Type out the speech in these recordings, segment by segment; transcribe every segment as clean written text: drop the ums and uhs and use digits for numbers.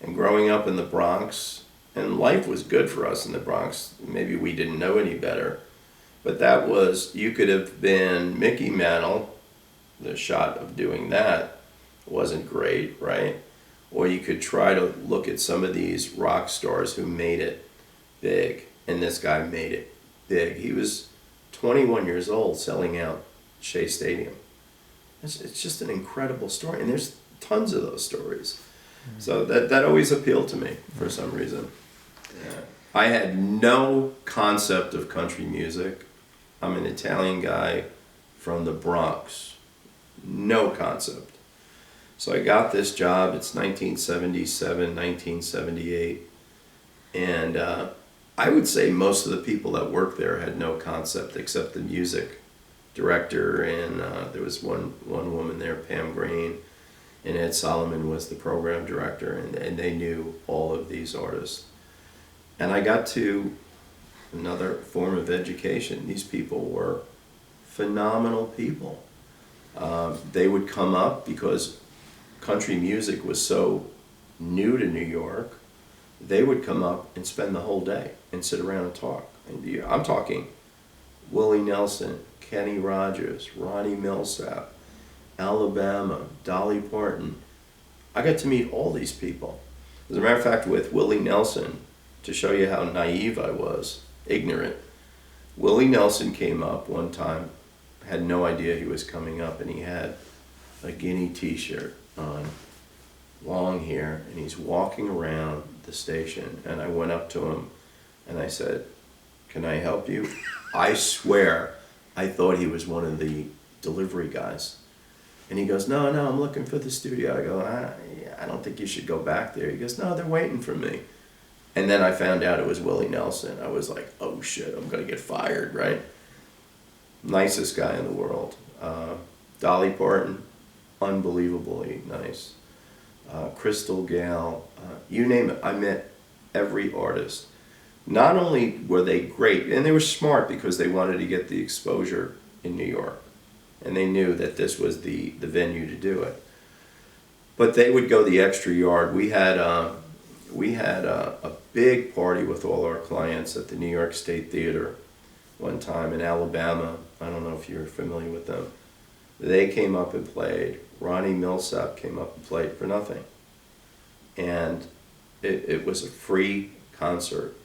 And growing up in the Bronx, and life was good for us in the Bronx. Maybe we didn't know any better. But that was, you could have been Mickey Mantle. The shot of doing that wasn't great, right? Or you could try to look at some of these rock stars who made it big. And this guy made it big. He was 21 years old selling out Shea Stadium. It's just an incredible story. And there's tons of those stories. Mm-hmm. So that always appealed to me for some reason. Yeah. I had no concept of country music. I'm an Italian guy from the Bronx. No concept. So I got this job. It's 1977, 1978. And I would say most of the people that worked there had no concept except the music director. And there was one woman there, Pam Green. And Ed Solomon was the program director. And they knew all of these artists. And I got to another form of education. These people were phenomenal people. They would come up because country music was so new to New York. They would come up and spend the whole day and sit around and talk. And I'm talking Willie Nelson, Kenny Rogers, Ronnie Millsap, Alabama, Dolly Parton. I got to meet all these people. As a matter of fact, with Willie Nelson, to show you how naive I was, ignorant, Willie Nelson came up one time, had no idea he was coming up, and he had a Guinea t-shirt on, long hair, and he's walking around the station, and I went up to him and I said, "Can I help you?" I swear I thought he was one of the delivery guys. And he goes, no, I'm looking for the studio. I go, I don't think you should go back there. He goes, no, they're waiting for me. And then I found out it was Willie Nelson. I was like, oh shit, I'm gonna get fired, right? Nicest guy in the world. Dolly Parton, unbelievably nice. Crystal Gayle, you name it. I met every artist. Not only were they great, and they were smart because they wanted to get the exposure in New York. And they knew that this was the venue to do it. But they would go the extra yard. We had a big party with all our clients at the New York State Theater one time in Alabama. I don't know if you're familiar with them. They came up and played. Ronnie Millsap came up and played for nothing. And it was a free concert.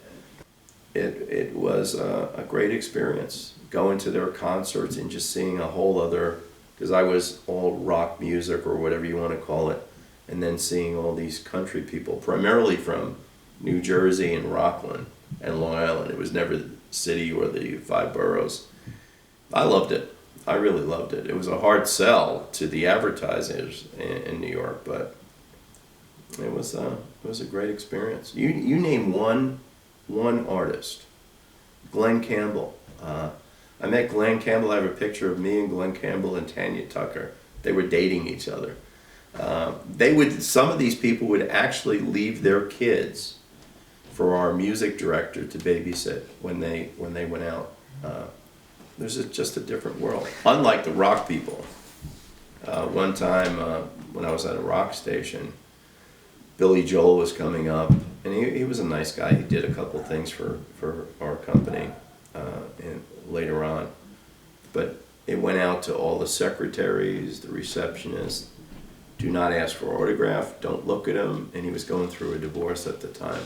It was a great experience, going to their concerts and just seeing a whole other, because I was all rock music or whatever you want to call it, and then seeing all these country people, primarily from New Jersey and Rockland and Long Island. It was never the city or the five boroughs. I loved it. I really loved it. It was a hard sell to the advertisers in New York, but it was a great experience. You name one artist, Glenn Campbell. I met Glenn Campbell. I have a picture of me and Glenn Campbell and Tanya Tucker. They were dating each other. Some of these people would actually leave their kids for our music director to babysit when they went out. There's just a different world. Unlike the rock people. One time when I was at a rock station, Billy Joel was coming up, and he was a nice guy. He did a couple things for our company and later on. But it went out to all the secretaries, the receptionists. Do not ask for autograph, don't look at him. And he was going through a divorce at the time.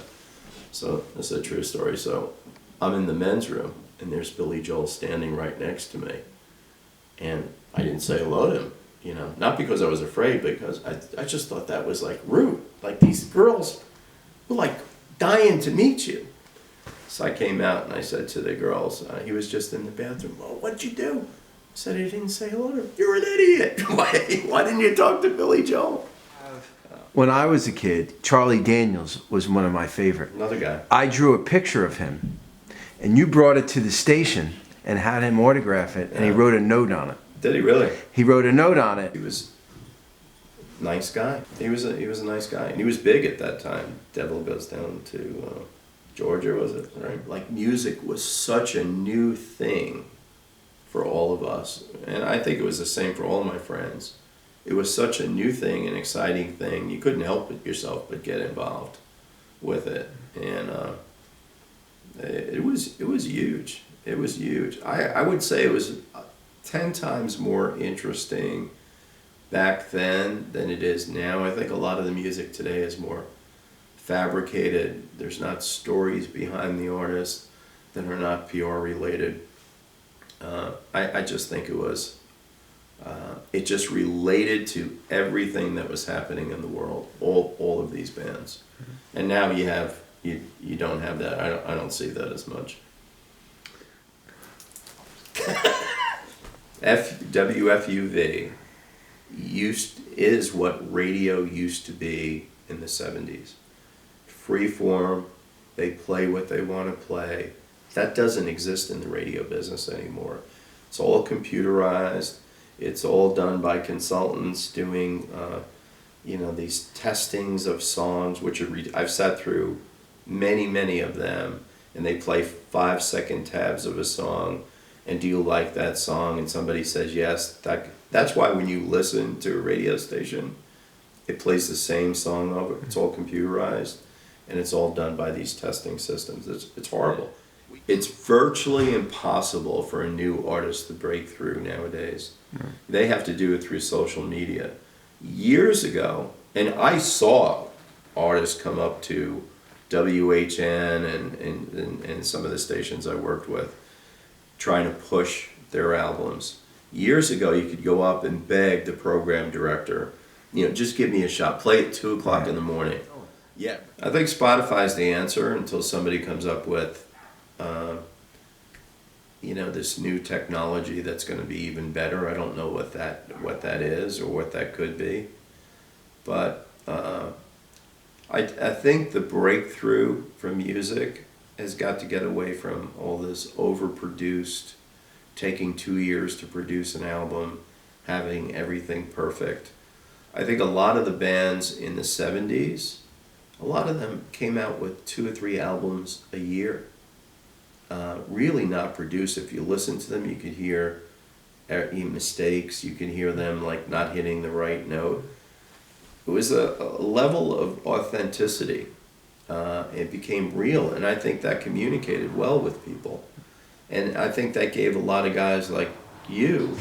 So that's a true story. So I'm in the men's room, and there's Billy Joel standing right next to me. And I didn't say hello to him, not because I was afraid, because I just thought that was like rude. Like these girls were like dying to meet you. So I came out and I said to the girls, he was just in the bathroom, "Oh, what'd you do?" I said, "I didn't say hello to him." "You're an idiot. Why didn't you talk to Billy Joel?" When I was a kid, Charlie Daniels was one of my favorite. Another guy. I drew a picture of him, and you brought it to the station and had him autograph it, and he wrote a note on it. Did he really? He wrote a note on it. He was a nice guy. He was a nice guy, and he was big at that time. Devil Goes Down to Georgia, was it? Right. Like music was such a new thing for all of us, and I think it was the same for all my friends. it was such a new thing, an exciting thing. You couldn't help it yourself but get involved with it, and it was huge. It was huge. I would say it was 10 times more interesting back then than it is now. I think a lot of the music today is more fabricated. There's not stories behind the artists that are not PR related. I just think it was, it just related to everything that was happening in the world, all of these bands. And now you don't have that. I don't see that as much. WFUV is what radio used to be in the 70s. Freeform, they play what they want to play. That doesn't exist in the radio business anymore. It's all computerized. It's all done by consultants doing, these testings of songs, which are I've sat through many of them, and they play 5-second tabs of a song, and do you like that song? And somebody says yes. That's why when you listen to a radio station, it plays the same song over. It's all computerized, and it's all done by these testing systems. It's horrible. It's virtually impossible for a new artist to break through nowadays. Mm. They have to do it through social media. Years ago, and I saw artists come up to WHN and some of the stations I worked with trying to push their albums. Years ago, you could go up and beg the program director, just give me a shot, play at 2 o'clock in the morning. Yeah, I think Spotify's the answer until somebody comes up with this new technology that's going to be even better. I don't know what that is or what that could be, but I think the breakthrough from music has got to get away from all this overproduced, taking 2 years to produce an album, having everything perfect. I think a lot of the bands in the 70s, a lot of them came out with 2 or 3 albums a year. Really not produced. If you listen to them, you could hear mistakes. You can hear them like not hitting the right note. It was a level of authenticity. It became real, and I think that communicated well with people. And I think that gave a lot of guys like you,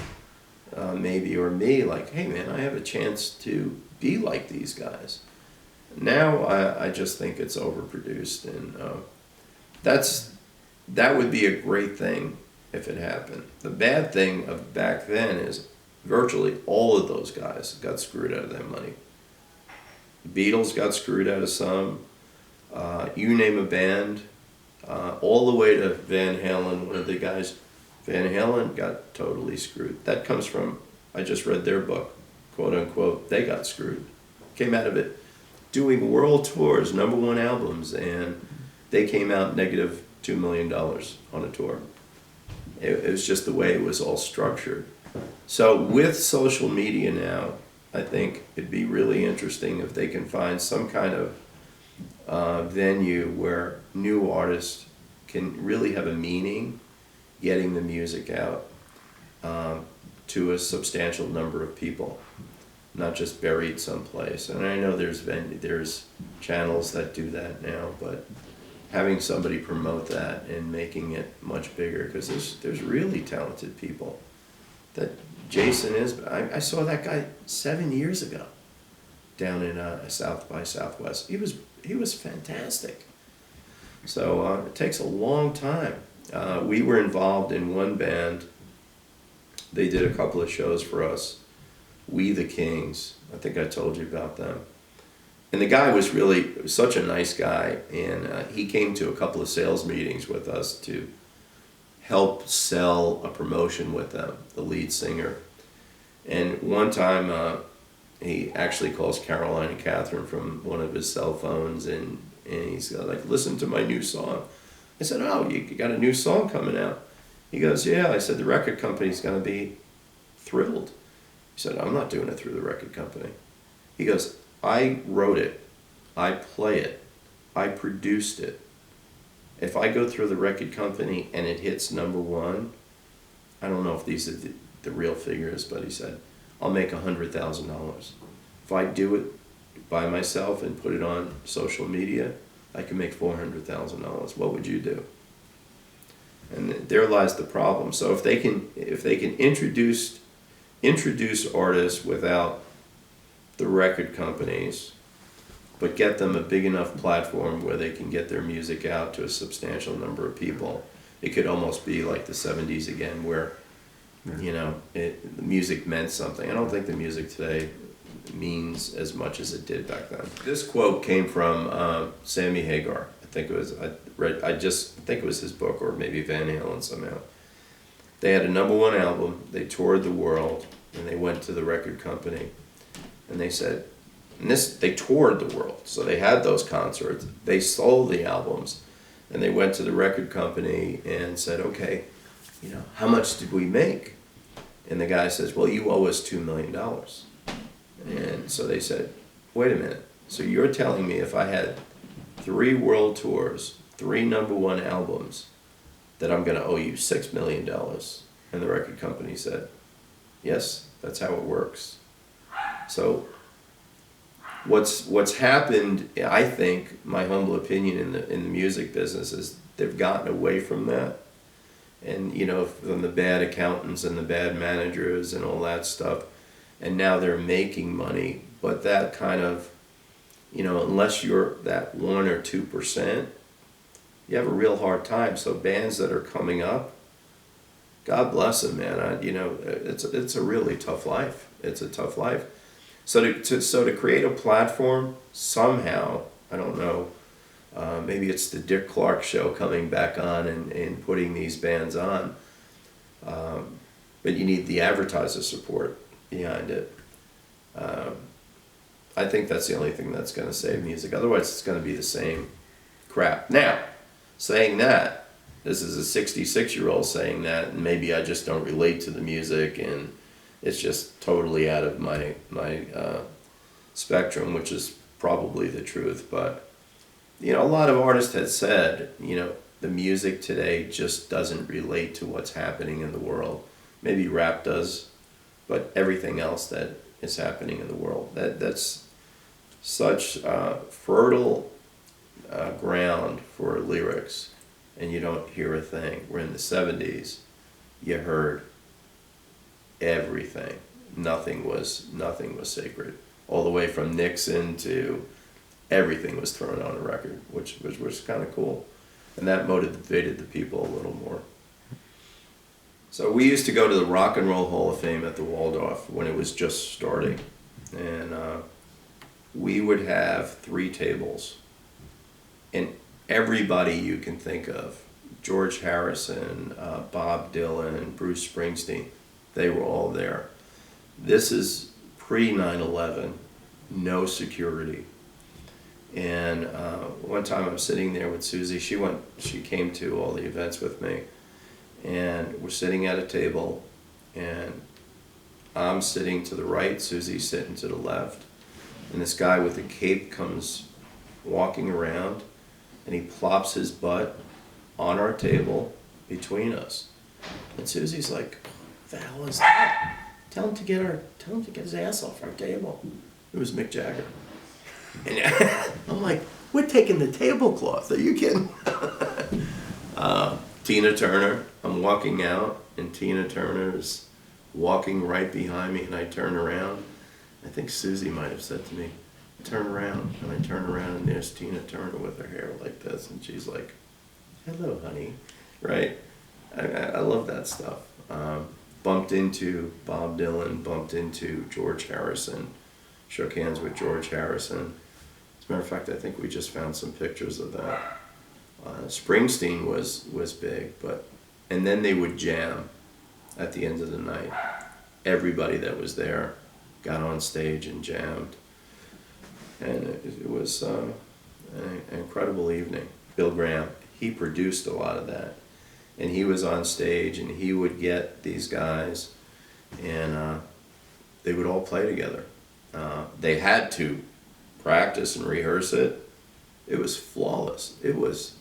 maybe, or me, like, hey man, I have a chance to be like these guys. Now I just think it's overproduced, and that would be a great thing if it happened. The bad thing of back then is virtually all of those guys got screwed out of their money. The Beatles got screwed out of some. You name a band, all the way to Van Halen, one of the guys. Van Halen got totally screwed. That comes from, I just read their book, quote unquote, they got screwed. Came out of it doing world tours, #1 albums, and they came out negative $2 million on a tour. It was just the way it was all structured. So with social media now, I think it'd be really interesting if they can find some kind of venue where new artists can really have a meaning getting the music out to a substantial number of people, not just buried someplace. And I know there's channels that do that now, but having somebody promote that and making it much bigger, because there's really talented people. That Jason is, I saw that guy 7 years ago down in South by Southwest. He was fantastic. So it takes a long time. We were involved in one band. They did a couple of shows for us. We the Kings. I think I told you about them. And the guy was really such a nice guy, and he came to a couple of sales meetings with us to help sell a promotion with them, the lead singer. And one time he actually calls Caroline and Catherine from one of his cell phones, and he's like, listen to my new song. I said, oh, you got a new song coming out? He goes, yeah. I said, the record company's going to be thrilled. He said, I'm not doing it through the record company. He goes, I wrote it, I play it, I produced it. If I go through the record company and it hits #1, I don't know if these are the real figures, but he said, I'll make $100,000. If I do it by myself and put it on social media, I can make $400,000. What would you do? And there lies the problem. So if they can introduce artists without the record companies, but get them a big enough platform where they can get their music out to a substantial number of people, it could almost be like the 70s again, where the music meant something. I don't think the music today means as much as it did back then. This quote came from Sammy Hagar. I think it was his book, or maybe Van Halen somehow. They had a #1 album, they toured the world, and they went to the record company, and they said, they toured the world, so they had those concerts, they sold the albums, and they went to the record company and said, okay, how much did we make? And the guy says, well, you owe us $2 million. And so they said, wait a minute, so you're telling me if I had 3 world tours, 3 #1 albums, that I'm going to owe you $6 million? And the record company said, yes, that's how it works. So what's happened, I think, my humble opinion in the music business, is they've gotten away from that. And, from the bad accountants and the bad managers and all that stuff. And now they're making money. But that kind of, unless you're that 1 or 2%, you have a real hard time. So bands that are coming up, God bless them, man. It's a really tough life. It's a tough life. So to create a platform somehow, I don't know, maybe it's the Dick Clark show coming back on and putting these bands on, but you need the advertiser support behind it. I think that's the only thing that's going to save music. Otherwise, it's going to be the same crap. Now, saying that, this is a 66-year-old saying that, and maybe I just don't relate to the music, and it's just totally out of my spectrum, which is probably the truth. But, a lot of artists had said, the music today just doesn't relate to what's happening in the world. Maybe rap does, but everything else that is happening in the world, that's such fertile ground for lyrics, and you don't hear a thing. Where in the 70s, you heard everything. Nothing was sacred. All the way from Nixon to everything was thrown on a record, which was kind of cool. And that motivated the people a little more. So we used to go to the Rock and Roll Hall of Fame at the Waldorf when it was just starting. And we would have 3 tables. And everybody you can think of, George Harrison, Bob Dylan, Bruce Springsteen, they were all there. This is pre-9/11, no security. And one time I'm sitting there with Susie. She came to all the events with me, and we're sitting at a table, and I'm sitting to the right, Susie's sitting to the left, and this guy with a cape comes walking around, and he plops his butt on our table between us. And Susie's like, "What the hell is that? Tell him to get his ass off our table." It was Mick Jagger. And I'm like, "We're taking the tablecloth. Are you kidding?" Tina Turner. I'm walking out, and Tina Turner's walking right behind me, and I turn around. I think Susie might have said to me, "Turn around." And I turn around, and there's Tina Turner with her hair like this, and she's like, "Hello, honey." Right? I love that stuff. Bumped into Bob Dylan, bumped into George Harrison, shook hands with George Harrison. As a matter of fact, I think we just found some pictures of that. Springsteen was big, and then they would jam at the end of the night. Everybody that was there got on stage and jammed, and it was an incredible evening. Bill Graham, he produced a lot of that, and he was on stage, and he would get these guys, and they would all play together. They had to practice and rehearse it. It was flawless. It was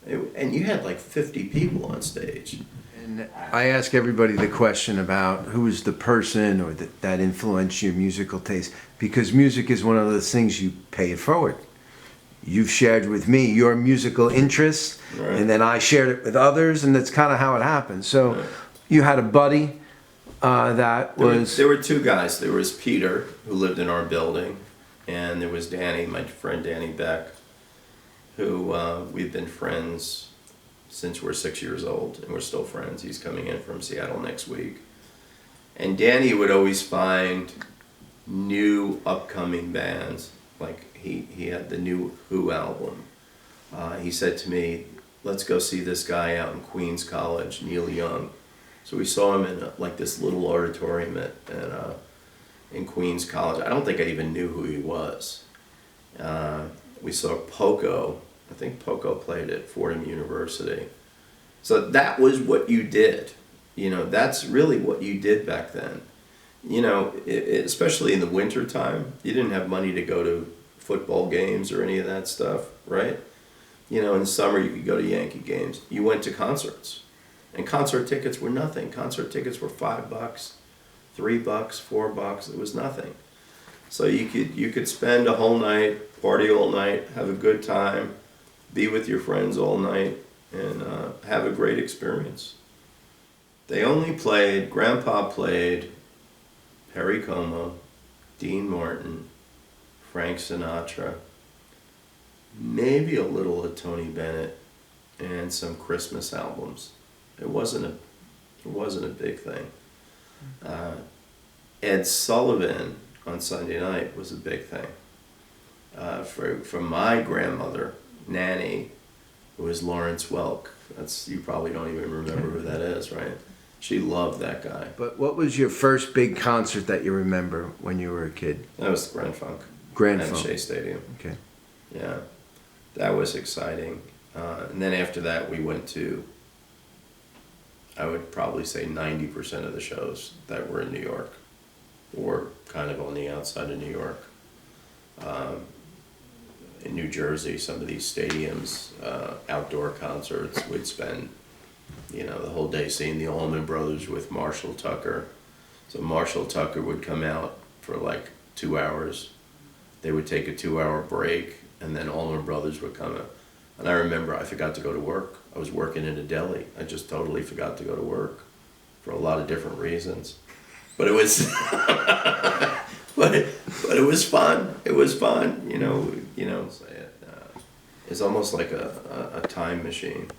And you had like 50 people on stage. And I ask everybody the question about who is the person or that influenced your musical taste, because music is one of those things you pay it forward. You've shared with me your musical interests, Right. and then I shared it with others, and that's kind of how it happened. So you had a buddy that was... There were two guys. There was Peter, who lived in our building, and there was Danny, my friend Danny Beck, who we've been friends since we're 6 years old, and we're still friends. He's coming in from Seattle next week. And Danny would always find new upcoming bands. Like he had the new Who album. He said to me, let's go see this guy out in Queens College, Neil Young. So we saw him in like this little auditorium in Queens College. I don't think I even knew who he was. We saw Poco. I think Poco played at Fordham University. So that was what you did. You know, that's really what you did back then. You know, especially in the winter time, you didn't have money to go to football games or any of that stuff, right? You know, in the summer you could go to Yankee games. You went to concerts, and concert tickets were nothing. Concert tickets were $5, $3, $4. It was nothing. So you could spend a whole night, party all night, have a good time, be with your friends all night, and have a great experience. They only played, Grandpa played Perry Como, Dean Martin, Frank Sinatra, maybe a little of Tony Bennett, and some Christmas albums. It wasn't a big thing. Ed Sullivan on Sunday night was a big thing. For my grandmother, Nanny, who was Lawrence Welk. You probably don't even remember who that is, right? She loved that guy. But what was your first big concert that you remember when you were a kid? That was Grand Funk. Grand at Funk. Shea Stadium. Okay. Yeah, that was exciting. And then after that, we went to, I would probably say 90% of the shows that were in New York, or kind of on the outside of New York. In New Jersey, some of these stadiums, outdoor concerts, we'd spend, the whole day seeing the Allman Brothers with Marshall Tucker. So Marshall Tucker would come out for like 2 hours. They would take a 2-hour break, and then Allman Brothers would come out. And I remember I forgot to go to work. I was working in a deli. I just totally forgot to go to work for a lot of different reasons. But it was, but it was fun. It was fun, it's almost like a time machine.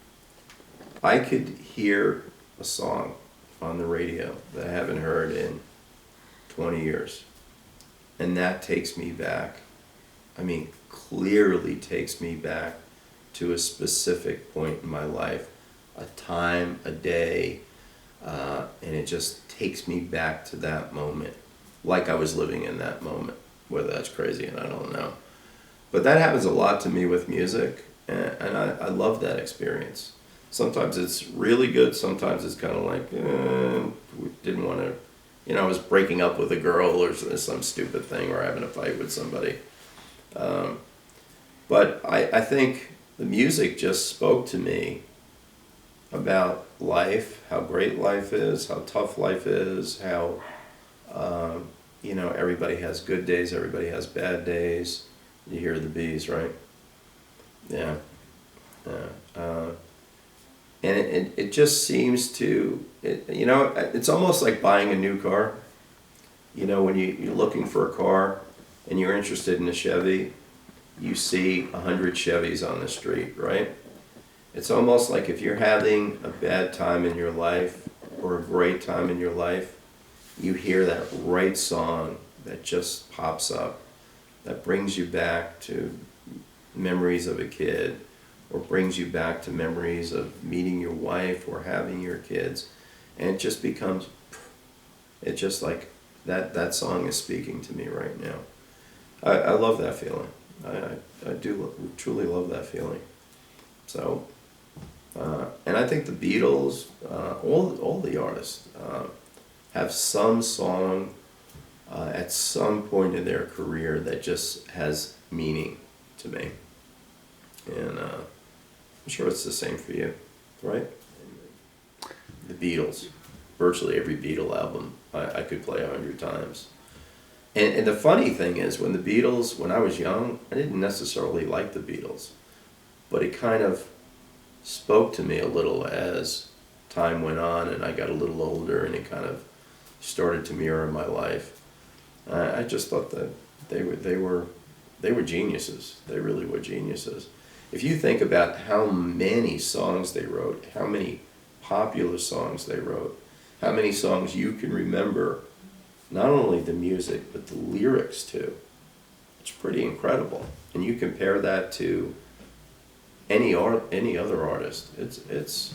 I could hear a song on the radio that I haven't heard in 20 years. And that takes me back. Clearly takes me back to a specific point in my life, a time, a day, and it just takes me back to that moment, like I was living in that moment. Whether that's crazy, and I don't know. But that happens a lot to me with music, and I love that experience. Sometimes it's really good, sometimes it's kind of like, we didn't want to, I was breaking up with a girl or some stupid thing, or having a fight with somebody. But I think the music just spoke to me about life, how great life is, how tough life is, how, everybody has good days, everybody has bad days. You hear the bees, right? Yeah. And it just seems to, it's almost like buying a new car. When you're looking for a car and you're interested in a Chevy, you see 100 Chevys on the street, right? It's almost like if you're having a bad time in your life or a great time in your life, you hear that right song that just pops up, that brings you back to memories of a kid, or brings you back to memories of meeting your wife or having your kids. And it just becomes, it's just like that song is speaking to me right now. I love that feeling. I do truly love that feeling. So, and I think the Beatles, all the artists, have some song at some point in their career that just has meaning to me. And I'm sure it's the same for you, right? The Beatles, virtually every Beatle album I could play 100 times. And the funny thing is, when I was young, I didn't necessarily like the Beatles, but it kind of spoke to me a little as time went on and I got a little older, and it kind of started to mirror my life. I just thought that they were geniuses. They really were geniuses. If you think about how many songs they wrote, how many popular songs they wrote, how many songs you can remember, not only the music but the lyrics too, it's pretty incredible. And you compare that to any other artist, it's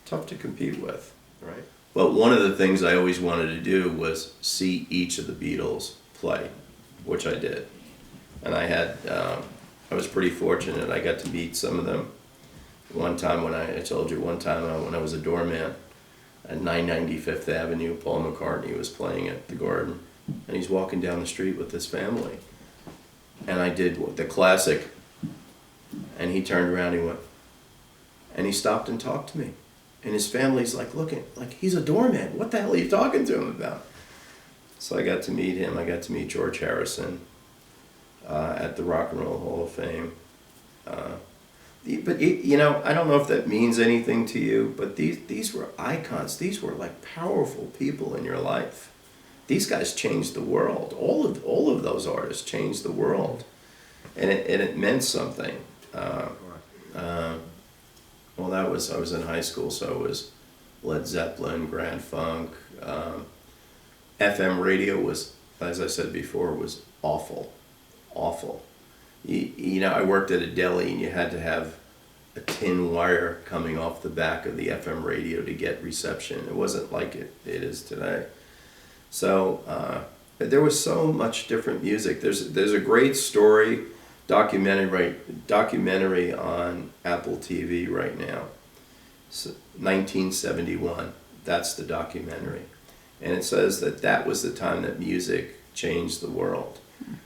tough to compete with, right? But one of the things I always wanted to do was see each of the Beatles play, which I did. And I was pretty fortunate. I got to meet some of them. One time when I told you one time when I was a doorman at 990 Fifth Avenue, Paul McCartney was playing at the Garden, and he's walking down the street with his family. And I did the classic, and he turned around, he went, and he stopped and talked to me. And his family's like looking, like, he's a doorman. What the hell are you talking to him about? So I got to meet him. I got to meet George Harrison at the Rock and Roll Hall of Fame. But I don't know if that means anything to you, but these were icons. These were like powerful people in your life. These guys changed the world. All of those artists changed the world, and it meant something. Well, I was in high school, so it was Led Zeppelin, Grand Funk. FM radio was, as I said before, was awful. I worked at a deli, and you had to have a tin wire coming off the back of the FM radio to get reception. It wasn't like it is today. So there was so much different music. There's a great story, documentary on Apple TV right now. 1971. That's the documentary, and it says that was the time that music changed the world.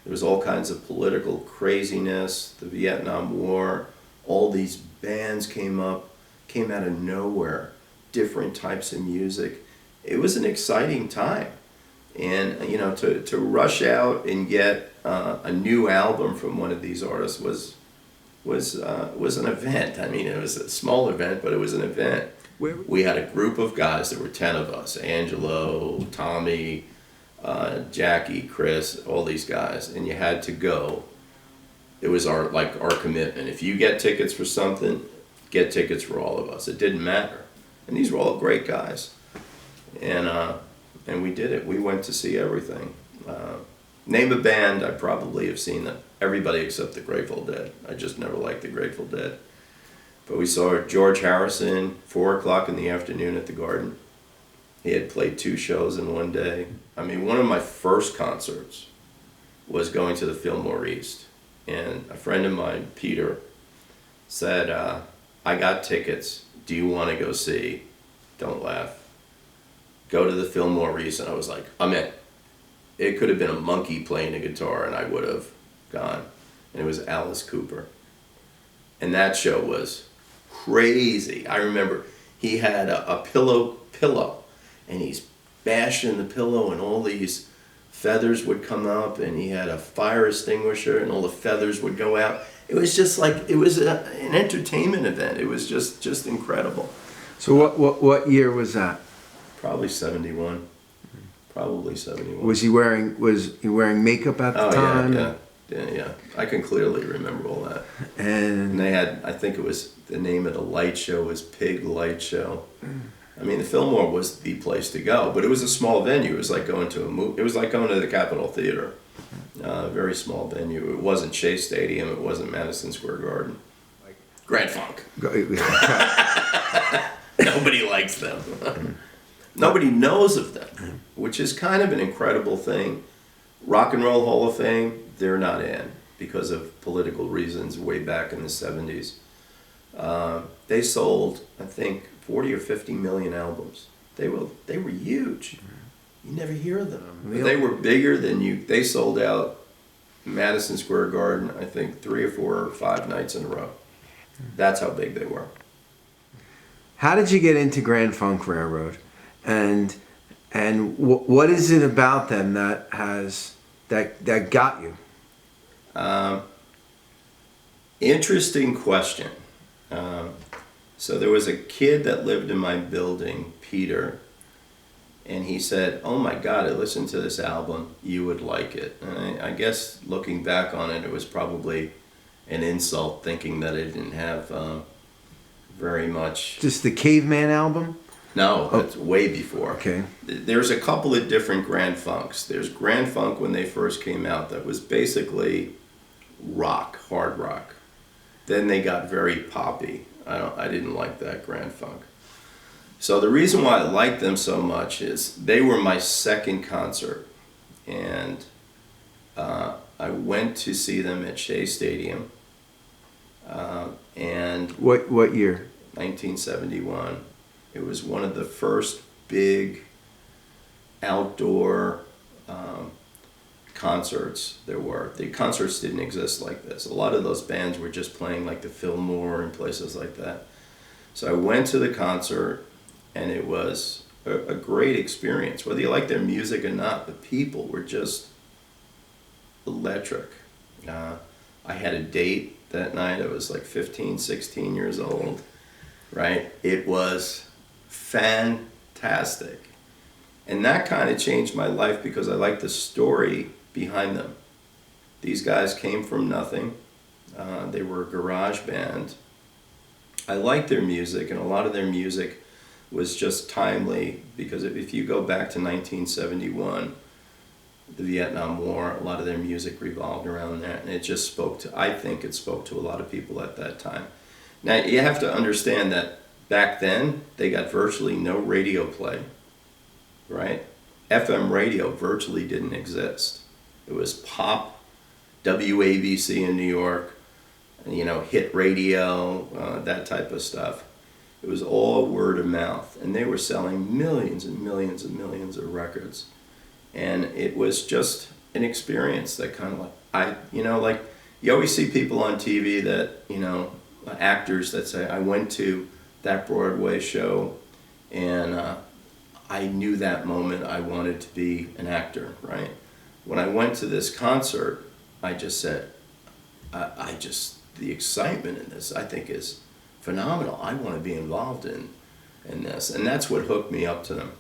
There was all kinds of political craziness, the Vietnam War, all these bands came out of nowhere, different types of music. It was an exciting time. And to rush out and get a new album from one of these artists was an event. I mean, it was a small event, but it was an event. We had a group of guys, there were 10 of us, Angelo, Tommy, Jackie, Chris, all these guys, and you had to go. It was our commitment. If you get tickets for something, get tickets for all of us. It didn't matter. And these were all great guys. And we did it. We went to see everything. Name a band, I probably have seen everybody except the Grateful Dead. I just never liked the Grateful Dead. But we saw George Harrison, 4 o'clock in the afternoon at the Garden. He had played 2 shows in one day. I mean, one of my first concerts was going to the Fillmore East. And a friend of mine, Peter, said, I got tickets. Do you want to go see? Don't laugh. Go to the Fillmore East. And I was like, I'm in. It could have been a monkey playing a guitar and I would have gone. And it was Alice Cooper. And that show was crazy. I remember he had a pillow, and he's bashing the pillow and all these feathers would come up, and he had a fire extinguisher and all the feathers would go out. It was just like, it was an entertainment event. It was just incredible. So what year was that? Probably 71. Was he wearing makeup at the time? Yeah. I can clearly remember all that. And they had, I think it was, the name of the light show was Pig Light Show. I mean, the Fillmore was the place to go, but it was a small venue. It was like going to it was like going to the Capitol Theater. Very small venue. It wasn't Shea Stadium. It wasn't Madison Square Garden. Grand Funk. Nobody likes them. Nobody knows of them, which is kind of an incredible thing. Rock and Roll Hall of Fame, they're not in because of political reasons way back in the 70s. They sold, I think, 40 or 50 million albums. They were huge. You never hear of them. They were bigger than you. They sold out Madison Square Garden, I think, 3 or 4 or 5 nights in a row. That's how big they were. How did you get into Grand Funk Railroad, and what is it about them that got you? Interesting question. So there was a kid that lived in my building, Peter, and he said, "Oh my God, I listened to this album. You would like it." And I guess looking back on it, it was probably an insult, thinking that I didn't have very much. Just the Caveman album? No, that's way before. Okay. There's a couple of different Grand Funks. There's Grand Funk when they first came out that was basically rock, hard rock. Then they got very poppy. I didn't like that Grand Funk. So the reason why I liked them so much is they were my second concert, and I went to see them at Shea Stadium. And What year? 1971. It was one of the first big outdoor concerts there were. The concerts didn't exist like this. A lot of those bands were just playing like the Fillmore and places like that. So I went to the concert, and it was a great experience. Whether you like their music or not, the people were just electric. I had a date that night. I was like 15, 16 years old, right? It was fantastic. And that kind of changed my life because I liked the story behind them. These guys came from nothing. They were a garage band. I liked their music, and a lot of their music was just timely because if you go back to 1971, the Vietnam War, a lot of their music revolved around that, and it just I think it spoke to a lot of people at that time. Now, you have to understand that back then, they got virtually no radio play, right? FM radio virtually didn't exist. It was pop, WABC in New York, hit radio, that type of stuff. It was all word of mouth, and they were selling millions and millions and millions of records. And it was just an experience that kind of like you always see people on TV that, actors that say, I went to that Broadway show and I knew that moment I wanted to be an actor, right? When I went to this concert, I just said, the excitement in this, I think, is phenomenal. I want to be involved in this. And that's what hooked me up to them.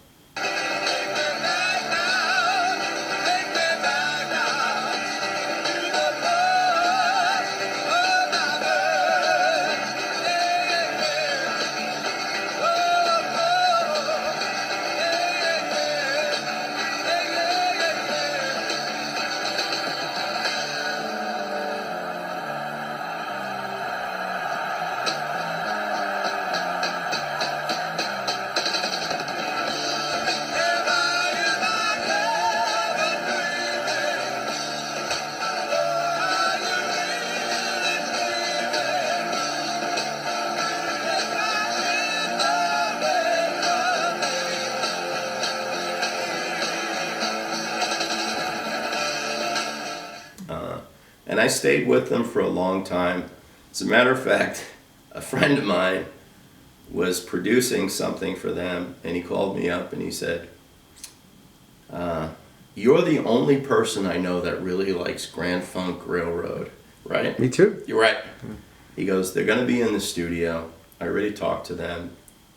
And I stayed with them for a long time. As a matter of fact, a friend of mine was producing something for them, and he called me up and he said, "You're the only person I know that really likes Grand Funk Railroad, right?" Me too. You're right. He goes, "They're going to be in the studio. I already talked to them.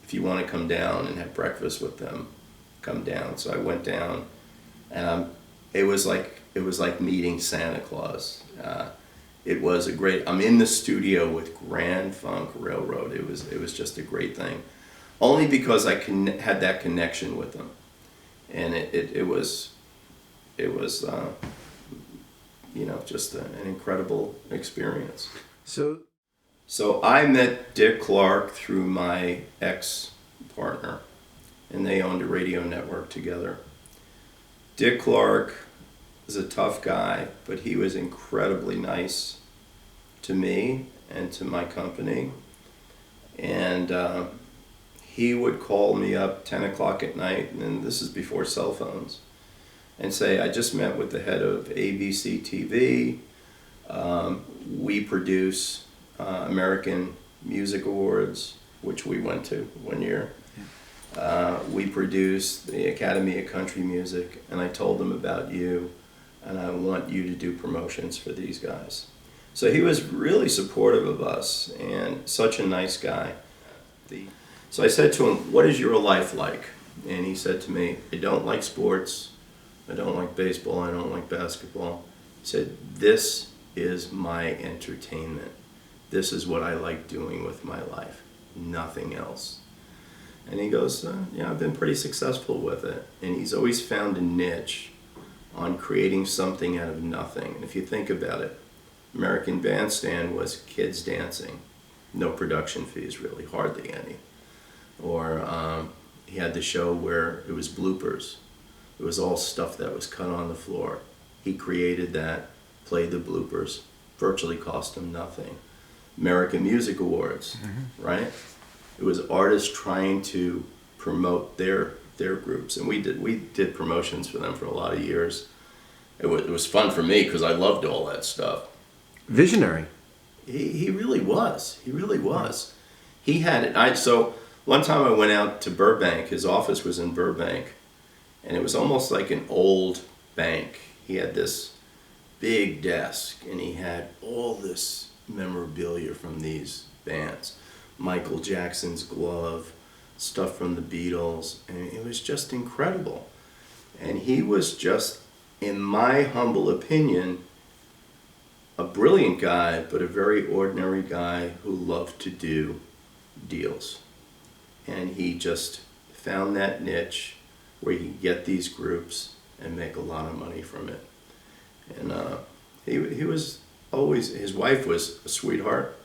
If you want to come down and have breakfast with them, come down." So I went down, and it was like meeting Santa Claus. It was a great. I'm in the studio with Grand Funk Railroad. It was just a great thing, only because I had that connection with them, and it was just an incredible experience. So I met Dick Clark through my ex-partner, and they owned a radio network together. Dick Clark was a tough guy, but he was incredibly nice to me and to my company. And he would call me up 10 o'clock at night, and this is before cell phones, and say, "I just met with the head of ABC TV. We produce American Music Awards, which we went to one year. We produced the Academy of Country Music, and I told them about you, and I want you to do promotions for these guys. So he was really supportive of us, and such a nice guy. So I said to him, what is your life like? And he said to me, I don't like sports, I don't like baseball, I don't like basketball. He said, this is my entertainment. This is what I like doing with my life, nothing else. And he goes, yeah, I've been pretty successful with it. And he's always found a niche on creating something out of nothing. And if you think about it, American Bandstand was kids dancing, no production fees really, hardly any. Or he had the show where it was bloopers. It was all stuff that was cut on the floor. He created that, played the bloopers, virtually cost him nothing. American Music Awards, right? It was artists trying to promote their groups, and we did promotions for them for a lot of years. It was fun for me because I loved all that stuff. Visionary. He really was. He really was. He had it. So one time I went out to Burbank. His office was in Burbank, and it was almost like an old bank. He had this big desk, and he had all this memorabilia from these bands. Michael Jackson's glove, stuff from the Beatles, and it was just incredible. And he was just, in my humble opinion, a brilliant guy, but a very ordinary guy who loved to do deals. And he just found that niche where he could get these groups and make a lot of money from it. And he was always, his wife was a sweetheart.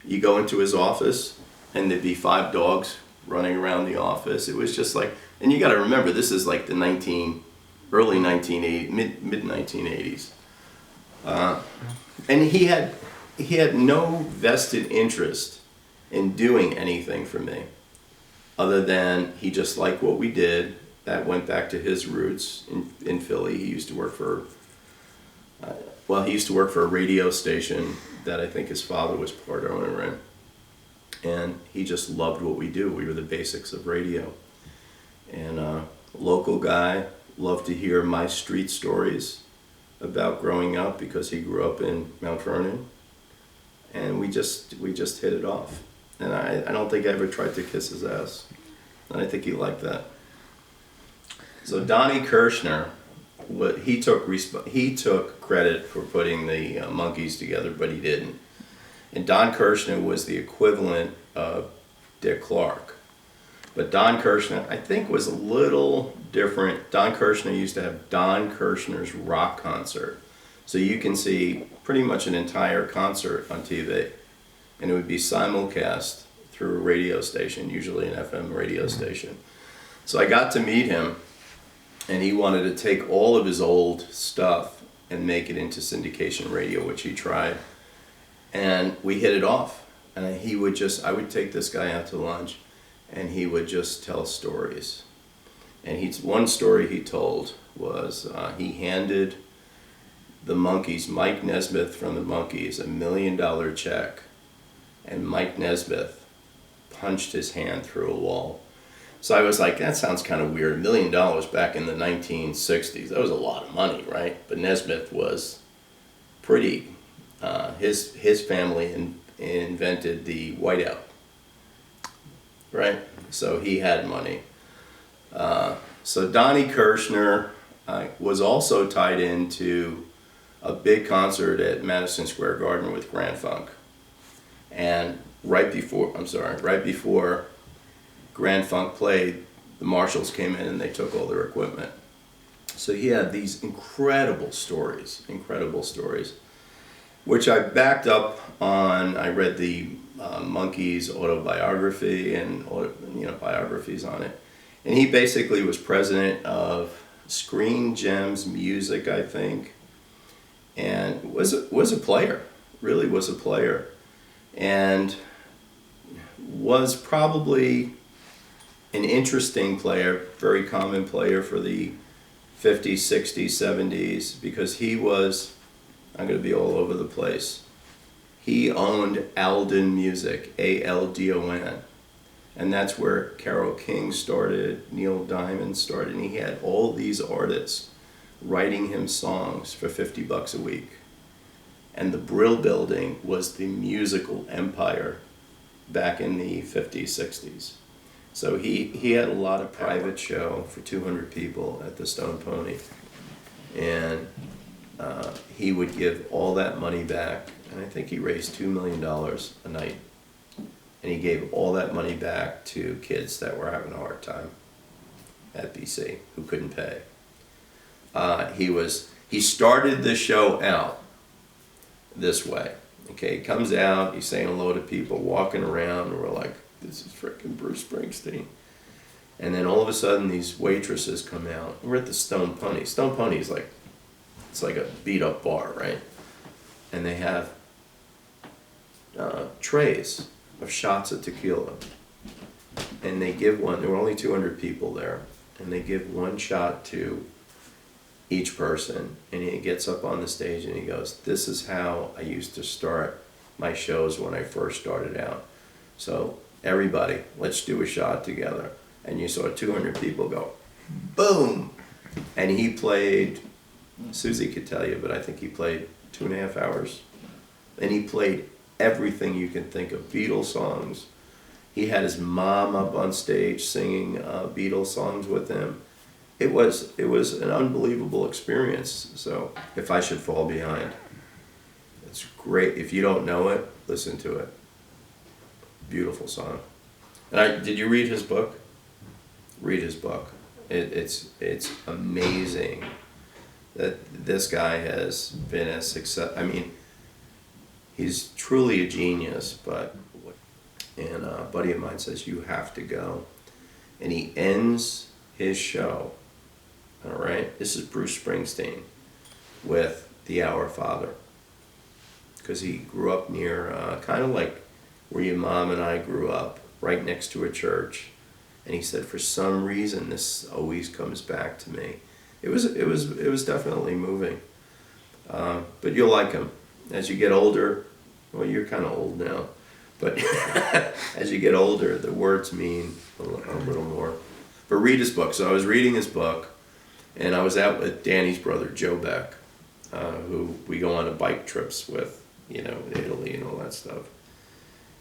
You go into his office and there'd be 5 dogs running around the office. It was just like, and you got to remember, this is like the early 1980s, mid 1980s. And he had no vested interest in doing anything for me, other than he just liked what we did. That went back to his roots in Philly. He used to work for, he used to work for a radio station that I think his father was part owner in. And he just loved what we do. We were the basics of radio. And local guy, loved to hear my street stories about growing up because he grew up in Mount Vernon. And we just hit it off. And I don't think I ever tried to kiss his ass. And I think he liked that. So Donnie Kirschner, he took credit for putting the Monkees together, but he didn't. And Don Kirschner was the equivalent of Dick Clark. But Don Kirschner, I think, was a little different. Don Kirschner used to have Don Kirschner's Rock Concert. So you can see pretty much an entire concert on TV. And it would be simulcast through a radio station, usually an FM radio station. So I got to meet him, and he wanted to take all of his old stuff and make it into syndication radio, which he tried. And we hit it off. And I would take this guy out to lunch, and he would just tell stories. And one story he told was he handed the Monkees, Mike Nesmith from the Monkees, $1 million check, and Mike Nesmith punched his hand through a wall. So I was like, that sounds kind of weird. $1 million back in the 1960s. That was a lot of money, right? But Nesmith was pretty, his family invented the whiteout, right? So he had money. So Donnie Kirschner was also tied into a big concert at Madison Square Garden with Grand Funk. And right before Grand Funk played, the Marshalls came in and they took all their equipment. So he had these incredible stories, which I backed up on. I read the Monkees autobiography and biographies on it. And he basically was president of Screen Gems Music, I think, and was a player, really was a player, and was probably an interesting player, very common player for the 50s, 60s, 70s, because he was, I'm going to be all over the place, He owned Aldon Music, Aldon. And that's where Carole King started, Neil Diamond started, and he had all these artists writing him songs for $50 a week. And the Brill Building was the musical empire back in the 50s, 60s. So he had a lot of private show for 200 people at the Stone Pony. And he would give all that money back, and I think he raised $2 million a night. And he gave all that money back to kids that were having a hard time at BC, who couldn't pay. He started the show out this way. Okay, he comes out, he's saying hello to people, walking around, and we're like, this is freaking Bruce Springsteen. And then all of a sudden, these waitresses come out. We're at the Stone Pony. Stone Pony is like, it's like a beat-up bar, right? And they have trays of shots of tequila. And they give one, there were only 200 people there, and they give one shot to each person. And he gets up on the stage and he goes, this is how I used to start my shows when I first started out. So everybody, let's do a shot together. And you saw 200 people go, boom! And he played, Susie could tell you, but I think he played 2.5 hours. And he played everything you can think of, Beatles songs. He had his mom up on stage singing Beatles songs with him. It was an unbelievable experience. So If I Should Fall Behind, it's great. If you don't know it, listen to it. Beautiful song. And did you read his book? Read his book. It's amazing that this guy has been a success. I mean, he's truly a genius, and a buddy of mine says, you have to go. And he ends his show, all right? This is Bruce Springsteen with the Our Father. Because he grew up near, kind of like where your mom and I grew up, right next to a church. And he said, for some reason, this always comes back to me. It was definitely moving. But you'll like him. As you get older, well, you're kind of old now, but as you get older, the words mean a little more. But read his book. So I was reading his book, and I was out with Danny's brother, Joe Beck, who we go on bike trips with, Italy and all that stuff.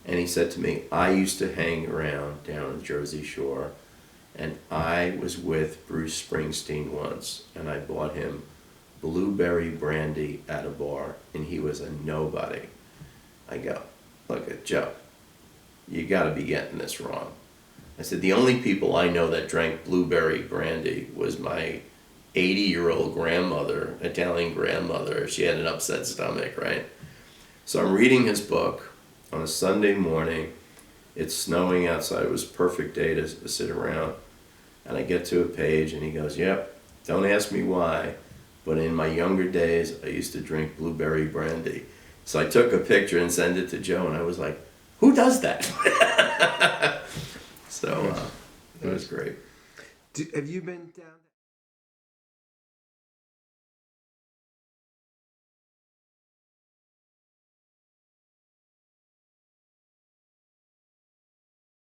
And he said to me, I used to hang around down the Jersey Shore, and I was with Bruce Springsteen once, and I bought him blueberry brandy at a bar, and he was a nobody. I go, look at Joe, you gotta be getting this wrong. I said, the only people I know that drank blueberry brandy was my 80-year-old grandmother, Italian grandmother. She had an upset stomach, right? So I'm reading his book on a Sunday morning. It's snowing outside. It was a perfect day to sit around. And I get to a page and he goes, yep, don't ask me why, but in my younger days, I used to drink blueberry brandy. So I took a picture and sent it to Joe, and I was like, who does that? So it was great. Have you been down there?